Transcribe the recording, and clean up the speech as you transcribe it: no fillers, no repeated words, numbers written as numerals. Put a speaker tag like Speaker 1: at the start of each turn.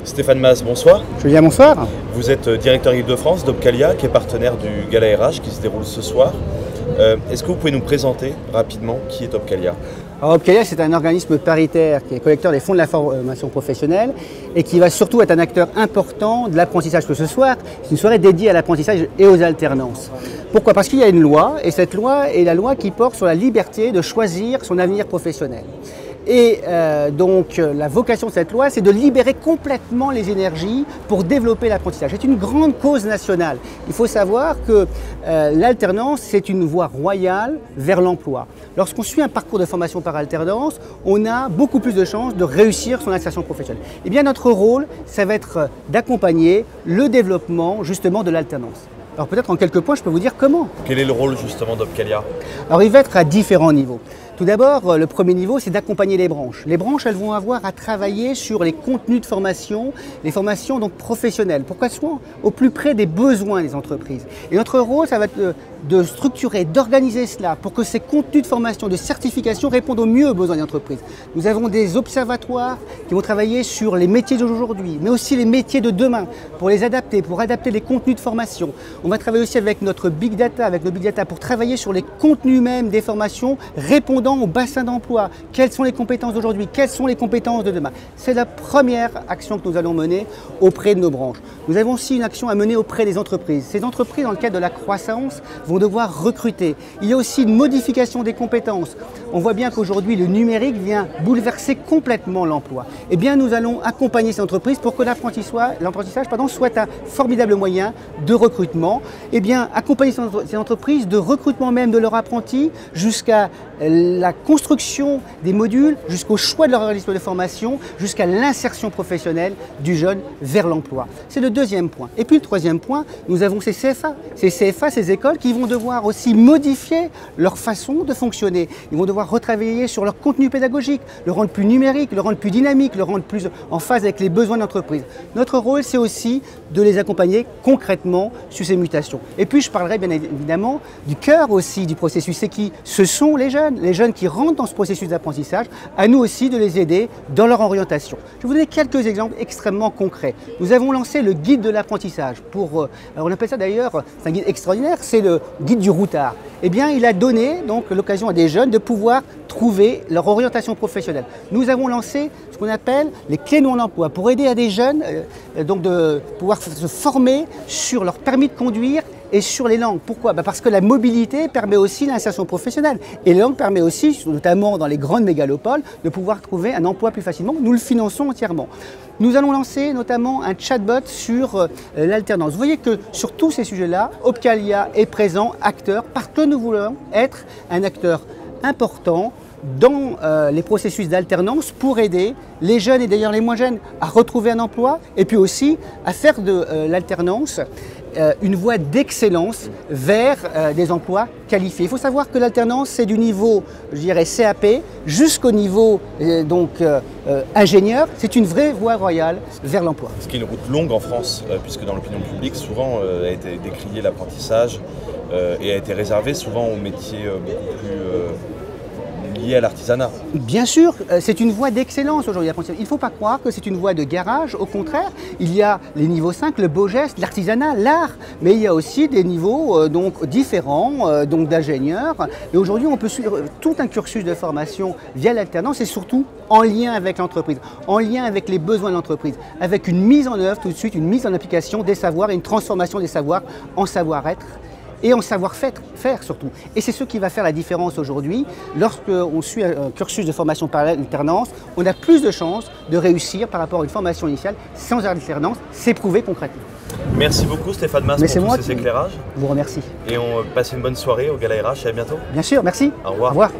Speaker 1: Stéphane Mas, bonsoir.
Speaker 2: Julien, bonsoir.
Speaker 1: Vous êtes directeur Île-de-France d'Opcalia, qui est partenaire du Gala RH qui se déroule ce soir. Est-ce que vous pouvez nous présenter rapidement qui est Opcalia?
Speaker 2: Alors, Opcalia, c'est un organisme paritaire qui est collecteur des fonds de la formation professionnelle et qui va surtout être un acteur important de l'apprentissage que ce soir. C'est une soirée dédiée à l'apprentissage et aux alternances. Pourquoi? Parce qu'il y a une loi, et cette loi est la loi qui porte sur la liberté de choisir son avenir professionnel. Et donc la vocation de cette loi, c'est de libérer complètement les énergies pour développer l'apprentissage. C'est une grande cause nationale. Il faut savoir que l'alternance, c'est une voie royale vers l'emploi. Lorsqu'on suit un parcours de formation par alternance, on a beaucoup plus de chances de réussir son insertion professionnelle. Et bien notre rôle, ça va être d'accompagner le développement justement de l'alternance. Alors peut-être en quelques points, je peux vous dire comment.
Speaker 1: Quel est le rôle justement d'Opcalia?
Speaker 2: Alors il va être à différents niveaux. Tout d'abord, le premier niveau, c'est d'accompagner les branches. Les branches, elles vont avoir à travailler sur les contenus de formation, les formations donc professionnelles, pour qu'elles soient au plus près des besoins des entreprises. Et notre rôle, ça va être de structurer, d'organiser cela pour que ces contenus de formation, de certification répondent au mieux aux besoins des entreprises. Nous avons des observatoires qui vont travailler sur les métiers d'aujourd'hui, mais aussi les métiers de demain, pour les adapter, pour adapter les contenus de formation. On va travailler aussi avec notre Big Data, pour travailler sur les contenus même des formations répondant au bassin d'emploi. Quelles sont les compétences d'aujourd'hui? Quelles sont les compétences de demain? C'est la première action que nous allons mener auprès de nos branches. Nous avons aussi une action à mener auprès des entreprises. Ces entreprises, dans le cadre de la croissance, vont devoir recruter. Il y a aussi une modification des compétences. On voit bien qu'aujourd'hui, le numérique vient bouleverser complètement l'emploi. Eh bien, nous allons accompagner ces entreprises pour que l'apprentissage soit un formidable moyen de recrutement. Eh bien, accompagner ces entreprises de recrutement même de leurs apprentis jusqu'à la construction des modules, jusqu'au choix de leur organisme de formation, jusqu'à l'insertion professionnelle du jeune vers l'emploi. C'est le deuxième point. Et puis le troisième point, nous avons ces CFA. Ces CFA, ces écoles qui vont devoir aussi modifier leur façon de fonctionner. Ils vont devoir retravailler sur leur contenu pédagogique, le rendre plus numérique, le rendre plus dynamique, le rendre plus en phase avec les besoins de l'entreprise. Notre rôle, c'est aussi de les accompagner concrètement sur ces mutations. Et puis je parlerai bien évidemment du cœur aussi du processus. C'est qui? Ce sont les jeunes qui rentrent dans ce processus d'apprentissage, à nous aussi de les aider dans leur orientation. Je vais vous donner quelques exemples extrêmement concrets. Nous avons lancé le guide de l'apprentissage. On appelle ça d'ailleurs, c'est un guide extraordinaire, c'est le guide du routard. Eh bien, il a donné donc l'occasion à des jeunes de pouvoir trouver leur orientation professionnelle. Nous avons lancé ce qu'on appelle les clés non-emploi pour aider à des jeunes donc de pouvoir se former sur leur permis de conduire et sur les langues. Pourquoi? Parce que la mobilité permet aussi l'insertion professionnelle. Et les langues permet aussi, notamment dans les grandes mégalopoles, de pouvoir trouver un emploi plus facilement. Nous le finançons entièrement. Nous allons lancer notamment un chatbot sur l'alternance. Vous voyez que sur tous ces sujets-là, Opcalia est présent, acteur, parce que nous voulons être un acteur important dans les processus d'alternance pour aider les jeunes et d'ailleurs les moins jeunes à retrouver un emploi et puis aussi à faire de l'alternance une voie d'excellence vers des emplois qualifiés. Il faut savoir que l'alternance, c'est du niveau, je dirais, CAP jusqu'au niveau ingénieur. C'est une vraie voie royale vers l'emploi.
Speaker 1: Ce qui est une route longue en France, puisque dans l'opinion publique, souvent a été décrié l'apprentissage et a été réservé souvent aux métiers beaucoup plus lié à l'artisanat.
Speaker 2: Bien sûr, c'est une voie d'excellence aujourd'hui. Il ne faut pas croire que c'est une voie de garage. Au contraire, il y a les niveaux 5, le beau geste, l'artisanat, l'art. Mais il y a aussi des niveaux donc différents, donc d'ingénieurs. Et aujourd'hui, on peut suivre tout un cursus de formation via l'alternance et surtout en lien avec l'entreprise, en lien avec les besoins de l'entreprise, avec une mise en œuvre tout de suite, une mise en application des savoirs et une transformation des savoirs en savoir-être. Et en savoir-faire surtout. Et c'est ce qui va faire la différence aujourd'hui. Lorsqu'on suit un cursus de formation par alternance, on a plus de chances de réussir par rapport à une formation initiale sans alternance. C'est prouvé concrètement.
Speaker 1: Merci beaucoup Stéphane Mas pour tous ces éclairages.
Speaker 2: Je vous remercie.
Speaker 1: Et on passe une bonne soirée au Gala RH et à bientôt.
Speaker 2: Bien sûr, merci.
Speaker 1: Au revoir.
Speaker 2: Au revoir.